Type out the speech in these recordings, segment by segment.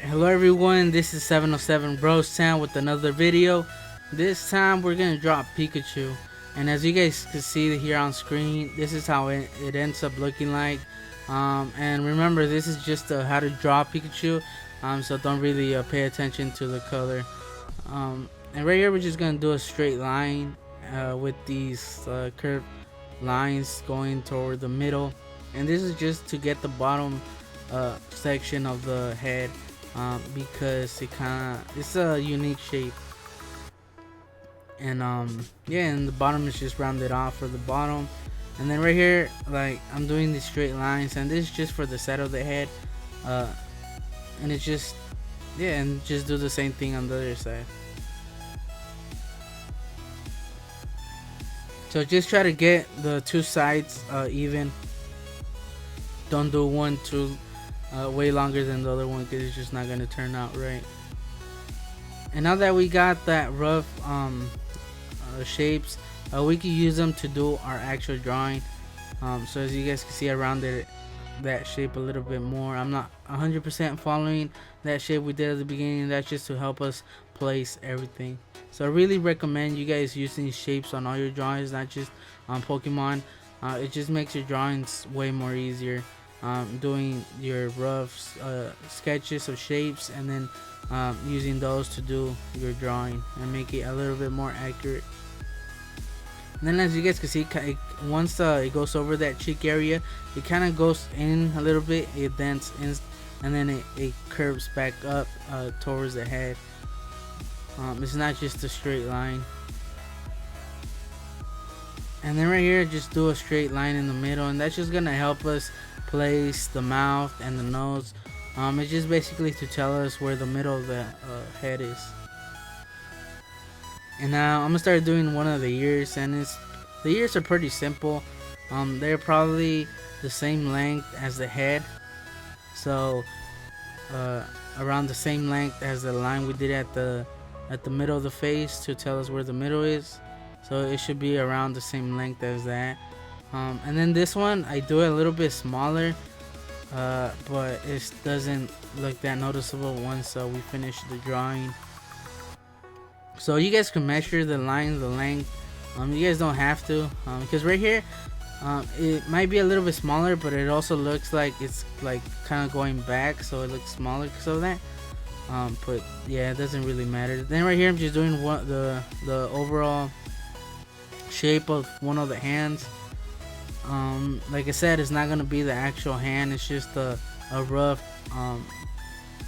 Alright, hello everyone, this is 707 Bros Town with another video. This time we're gonna draw Pikachu, and as you guys can see here on screen, this is how it ends up looking like. And remember, this is just how to draw Pikachu, so don't really pay attention to the color. And right here we're just gonna do a straight line with these curved lines going toward the middle, and this is just to get the bottom section of the head, because it's a unique shape. And yeah, and the bottom is just rounded off for the bottom. And then right here, like, I'm doing these straight lines, and this is just for the side of the head, and it's just, yeah, and just do the same thing on the other side. So just try to get the two sides even. Don't do one too way longer than the other one, because it's just not going to turn out right. And now that we got that rough shapes, we can use them to do our actual drawing. So as you guys can see, I rounded that shape a little bit more. I'm not 100% following that shape we did at the beginning. That's just to help us place everything. So I really recommend you guys using shapes on all your drawings, not just on Pokemon. It just makes your drawings way more easier. Doing your rough sketches of shapes, and then using those to do your drawing and make it a little bit more accurate. And then as you guys can see, once it goes over that cheek area, it kind of goes in a little bit, it dents in, and then it curves back up towards the head. It's not just a straight line. And then right here, just do a straight line in the middle, and that's just gonna help us place the mouth and the nose. It's just basically to tell us where the middle of the head is. And now I'm gonna start doing one of the ears, and the ears are pretty simple. They're probably the same length as the head, so around the same length as the line we did at the middle of the face to tell us where the middle is. So it should be around the same length as that. And then this one, I do it a little bit smaller, but it doesn't look that noticeable once we finish the drawing. So you guys can measure the line, the length. You guys don't have to, because right here, it might be a little bit smaller, but it also looks like it's like kind of going back, so it looks smaller because of that. But yeah, it doesn't really matter. Then right here, I'm just doing the overall shape of one of the hands. Like I said, it's not gonna be the actual hand, it's just a rough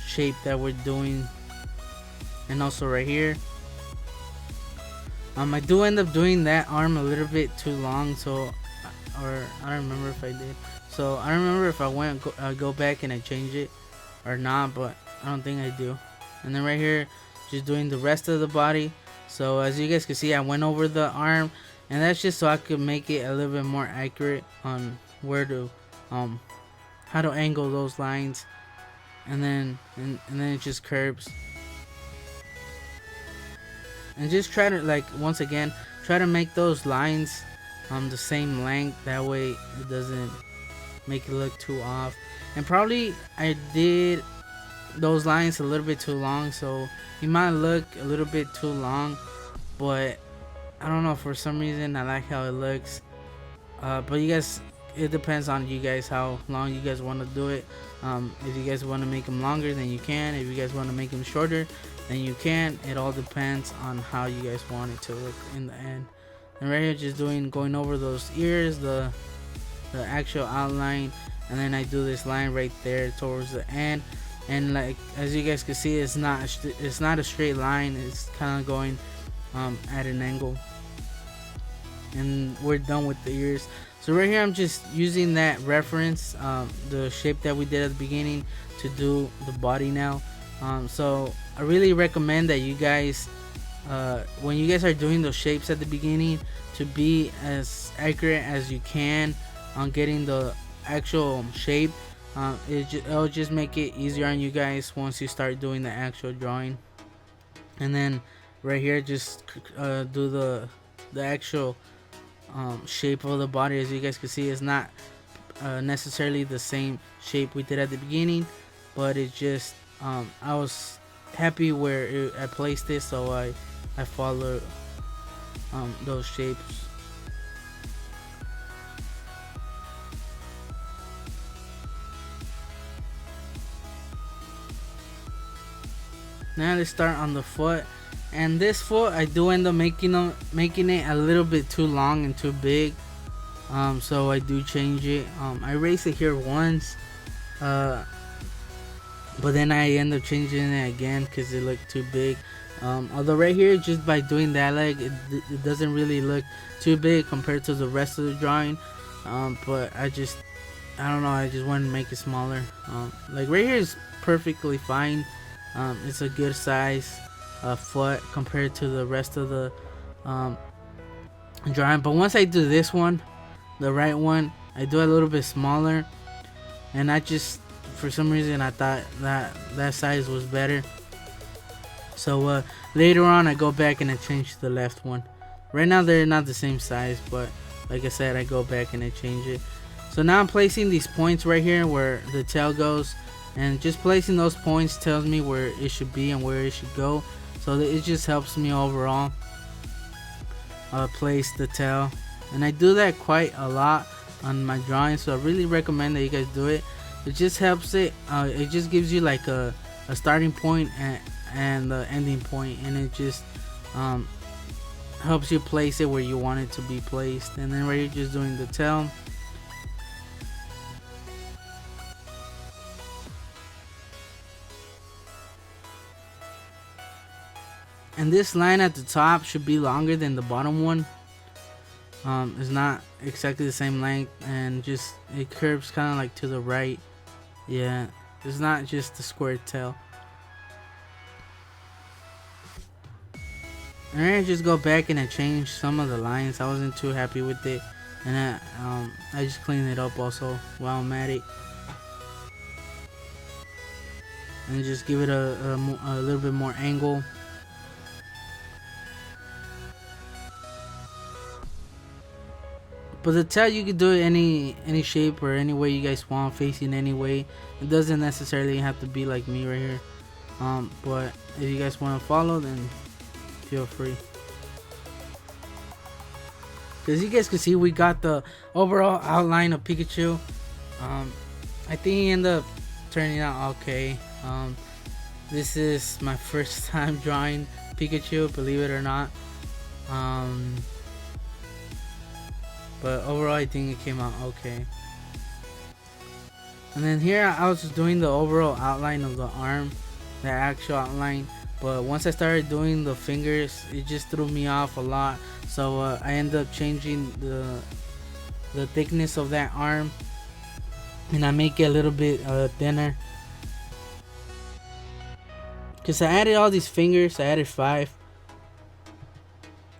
shape that we're doing. And also right here, I do end up doing that arm a little bit too long, so, or I don't remember if I did. So I don't remember if I go back and I change it or not, but I don't think I do. And then right here, just doing the rest of the body. So as you guys can see, I went over the arm, and that's just so I could make it a little bit more accurate on where to how to angle those lines, and then it just curves. And just try to, like, once again, try to make those lines the same length, that way it doesn't make it look too off. And probably I did those lines a little bit too long, so it might look a little bit too long, but I don't know, for some reason I like how it looks. But you guys, it depends on you guys how long you guys want to do it. If you guys want to make them longer, then you can. If you guys want to make them shorter, then you can. It all depends on how you guys want it to look in the end. And right here, just going over those ears, the actual outline, and then I do this line right there towards the end. And like, as you guys can see, it's not a straight line, it's kind of going at an angle. And we're done with the ears. So right here, I'm just using that reference, the shape that we did at the beginning, to do the body now. So I really recommend that you guys, when you guys are doing those shapes at the beginning, to be as accurate as you can on getting the actual shape. It'll just make it easier on you guys once you start doing the actual drawing. And then right here, just do the actual shape of the body. As you guys can see, it's not necessarily the same shape we did at the beginning, but it just I was happy where I placed it, so I followed those shapes. Now let's start on the foot, and this foot I do end up making it a little bit too long and too big. So I do change it. I raised it here once, but then I end up changing it again because it looked too big. Although right here, just by doing that leg, it doesn't really look too big compared to the rest of the drawing. But I don't know, I just want to make it smaller. Like right here is perfectly fine. It's a good size foot compared to the rest of the drawing. But once I do this one, the right one, I do a little bit smaller, and I just, for some reason, I thought that size was better. So later on I go back and I change the left one. Right now they're not the same size, but like I said, I go back and I change it. So now I'm placing these points right here where the tail goes, and just placing those points tells me where it should be and where it should go. So that it just helps me overall place the tail, and I do that quite a lot on my drawings, so I really recommend that you guys do it. It just helps it just gives you like a starting point and the ending point, and it just helps you place it where you want it to be placed. And then right here, just doing the tail. And this line at the top should be longer than the bottom one. It's not exactly the same length, and just it curves kind of like to the right. Yeah, it's not just the square tail. And I just go back and I change some of the lines. I wasn't too happy with it, and I just cleaned it up also while I'm at it, and just give it a little bit more angle. But the tail, you can do it any shape or any way you guys want, facing any way. It doesn't necessarily have to be like me right here. But if you guys want to follow, then feel free. Because you guys can see, we got the overall outline of Pikachu. I think he ended up turning out okay. This is my first time drawing Pikachu, believe it or not. But overall, I think it came out okay. And then here I was just doing the overall outline of the arm, the actual outline. But once I started doing the fingers, it just threw me off a lot. So I ended up changing the thickness of that arm, and I make it a little bit thinner. Because I added all these fingers, I added 5.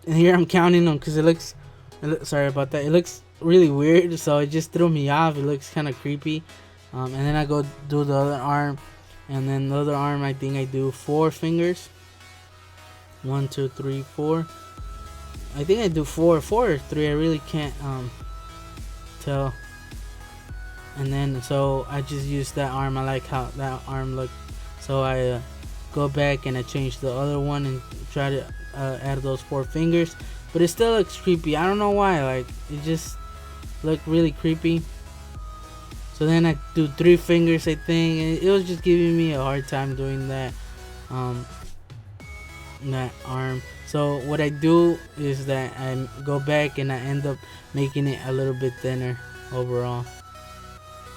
And here I'm counting them because it looks, sorry about that, it looks really weird, so it just threw me off. It looks kind of creepy. And then I go do the other arm, and then the other arm, I think I do 4 fingers. 1, 2, 3, 4. I think I do 4 or 3, I really can't tell. And then so I just use that arm. I like how that arm looked, so I go back and I change the other one and try to add those 4 fingers. But it still looks creepy. I don't know why. Like, it just looked really creepy. So then I do 3 fingers, I think. And it was just giving me a hard time doing that that arm. So what I do is that I go back and I end up making it a little bit thinner overall.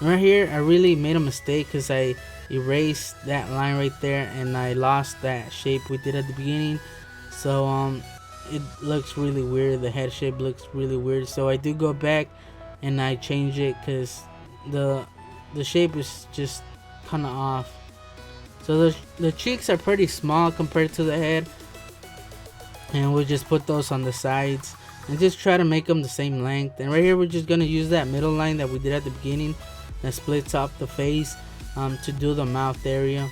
Right here, I really made a mistake because I erased that line right there, and I lost that shape we did at the beginning. So it looks really weird. The head shape looks really weird. So I do go back and I change it because the shape is just kind of off. So the cheeks are pretty small compared to the head, and we'll just put those on the sides and just try to make them the same length. And right here, we're just gonna use that middle line that we did at the beginning that splits up the face to do the mouth area.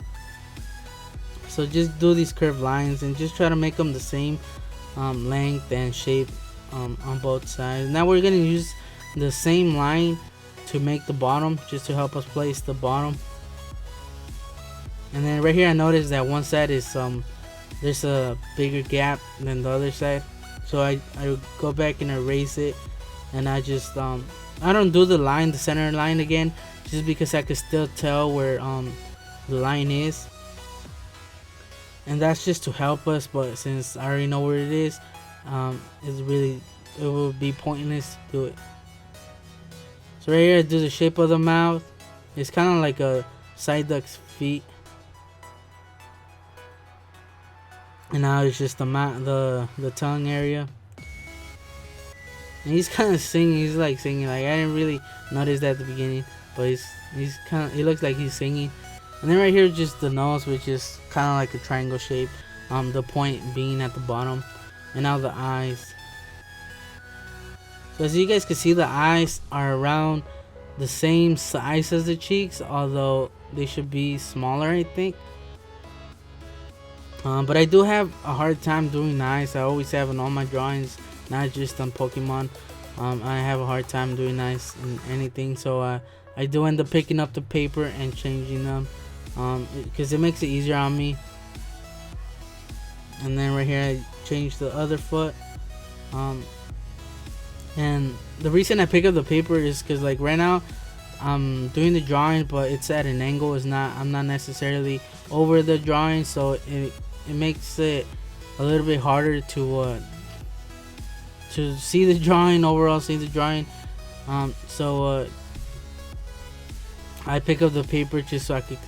So just do these curved lines and just try to make them the same length and shape on both sides. Now we're gonna use the same line to make the bottom, just to help us place the bottom. And then right here I noticed that one side is there's a bigger gap than the other side, so I go back and erase it, and I just I don't do the center line again, just because I could still tell where the line is, and that's just to help us. But since I already know where it is, it will be pointless to do it. So right here I do the shape of the mouth. It's kind of like a Psyduck's feet. And now it's just the tongue area. And he's kind of singing. He's like singing. Like, I didn't really notice that at the beginning, but he's kind of. He looks like he's singing. And then right here, just the nose, which is kind of like a triangle shape. The point being at the bottom, and now the eyes. So as you guys can see, the eyes are around the same size as the cheeks, although they should be smaller, I think. But I do have a hard time doing eyes. I always have in all my drawings, not just on Pokemon. I have a hard time doing eyes in anything, so I do end up picking up the paper and changing them, because it makes it easier on me. And then right here I change the other foot. And the reason I pick up the paper is because, like, right now I'm doing the drawing, but it's at an angle. I'm not necessarily over the drawing, so it makes it a little bit harder to see the drawing overall. See the drawing. So I pick up the paper just so I could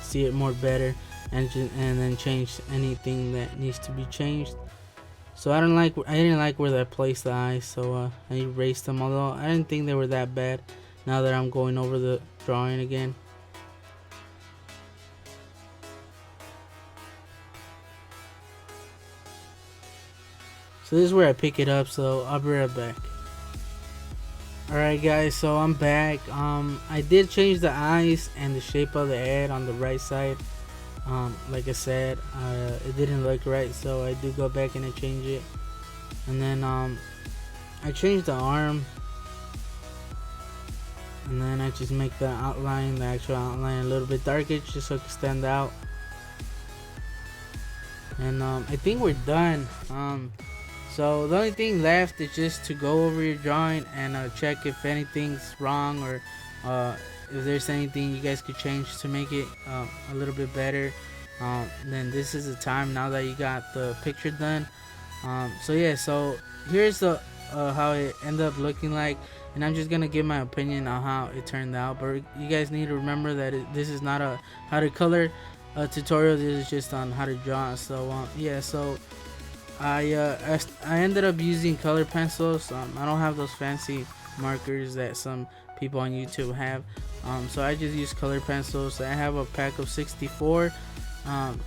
see it more better, and then change anything that needs to be changed. So I didn't like where I placed the eyes, so I erased them. Although I didn't think they were that bad. Now that I'm going over the drawing again. So this is where I pick it up. So I'll be right back. Alright guys, so I'm back. I did change the eyes and the shape of the head on the right side. Like I said, it didn't look right, so I do go back and I change it. And then I changed the arm, and then I just make the actual outline a little bit darker, just so it can stand out. And I think we're done. So the only thing left is just to go over your drawing and check if anything's wrong, or if there's anything you guys could change to make it a little bit better. Then this is the time, now that you got the picture done. So yeah, so here's the how it ended up looking like, and I'm just gonna give my opinion on how it turned out. But you guys need to remember that this is not a how to color tutorial. This is just on how to draw. So yeah, so I ended up using color pencils. I don't have those fancy markers that some people on YouTube have. So I just use color pencils. I have a pack of 64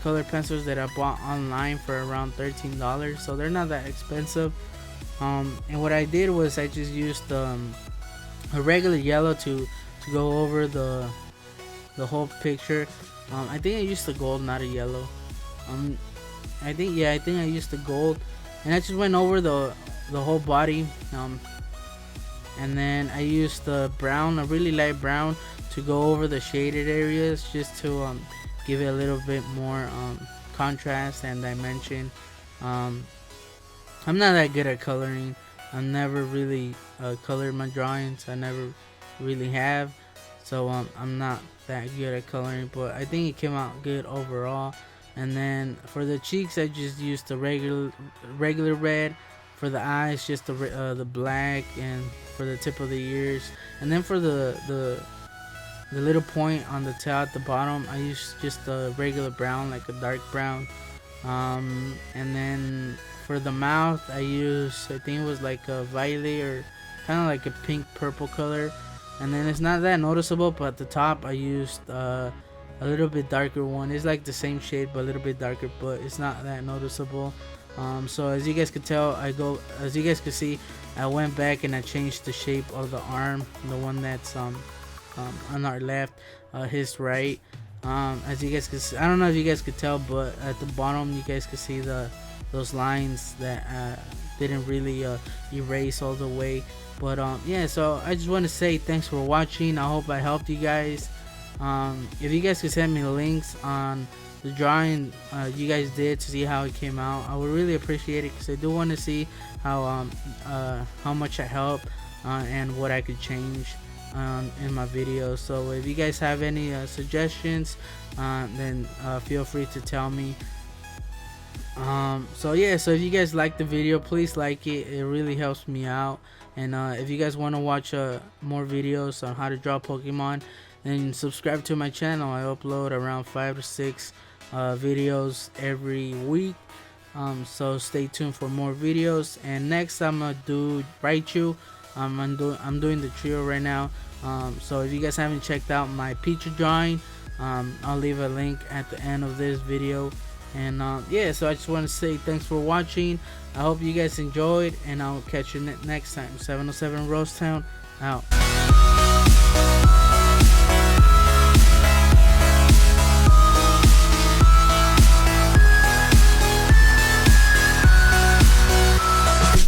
color pencils that I bought online for around $13, so they're not that expensive. And what I did was I just used a regular yellow to go over the whole picture. I think I used the gold, not a yellow. I think I used the gold, and I just went over the whole body. And then I used the brown, a really light brown, to go over the shaded areas, just to give it a little bit more contrast and dimension. I'm not that good at coloring. I never really colored my drawings. I never really have, so I'm not that good at coloring, but I think it came out good overall. And then for the cheeks, I just used the regular red. For the eyes, just the black, and for the tip of the ears, and then for the little point on the tail at the bottom, I used just a regular brown, like a dark brown. And then for the mouth, I used, I think it was like a violet, or kind of like a pink purple color. And then it's not that noticeable, but at the top I used a little bit darker one. It's like the same shade but a little bit darker, but it's not that noticeable. So as you guys could tell, as you guys could see, I went back and I changed the shape of the arm, the one that's on our left, his right. As you guys could see, I don't know if you guys could tell, but at the bottom you guys could see those lines that didn't really erase all the way. But yeah, so I just want to say thanks for watching. I hope I helped you guys. If you guys could send me links on the drawing you guys did to see how it came out, I would really appreciate it, because I do want to see how much I helped and what I could change in my videos. So if you guys have any suggestions, then feel free to tell me. So yeah, so if you guys like the video, please like it. It really helps me out. And if you guys want to watch more videos on how to draw Pokemon, then subscribe to my channel. I upload around 5 to 6 videos every week. So stay tuned for more videos. And next I'm gonna do Raichu. I'm doing the trio right now. So if you guys haven't checked out my Pikachu drawing, I'll leave a link at the end of this video. And yeah, so I just want to say thanks for watching. I hope you guys enjoyed, and I'll catch you next time. 707 Rosetown out.